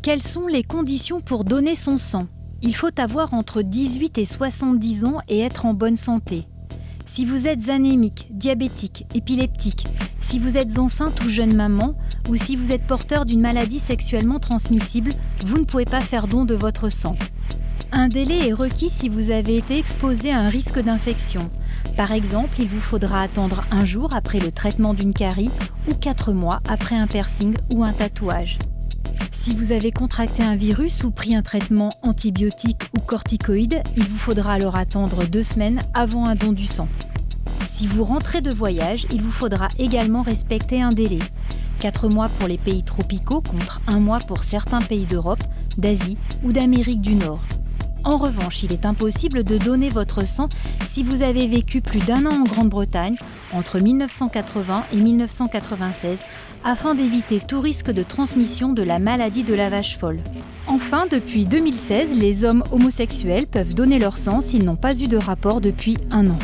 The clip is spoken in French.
Quelles sont les conditions pour donner son sang ? Il faut avoir entre 18 et 70 ans et être en bonne santé. Si vous êtes anémique, diabétique, épileptique, si vous êtes enceinte ou jeune maman, ou si vous êtes porteur d'une maladie sexuellement transmissible, vous ne pouvez pas faire don de votre sang. Un délai est requis si vous avez été exposé à un risque d'infection. Par exemple, il vous faudra attendre 1 jour après le traitement d'une carie ou 4 mois après un piercing ou un tatouage. Si vous avez contracté un virus ou pris un traitement antibiotique ou corticoïde, il vous faudra alors attendre 2 semaines avant un don du sang. Si vous rentrez de voyage, il vous faudra également respecter un délai. 4 mois pour les pays tropicaux contre 1 mois pour certains pays d'Europe, d'Asie ou d'Amérique du Nord. En revanche, il est impossible de donner votre sang si vous avez vécu plus d'1 an en Grande-Bretagne, entre 1980 et 1996, afin d'éviter tout risque de transmission de la maladie de la vache folle. Enfin, depuis 2016, les hommes homosexuels peuvent donner leur sang s'ils n'ont pas eu de rapport depuis 1 an.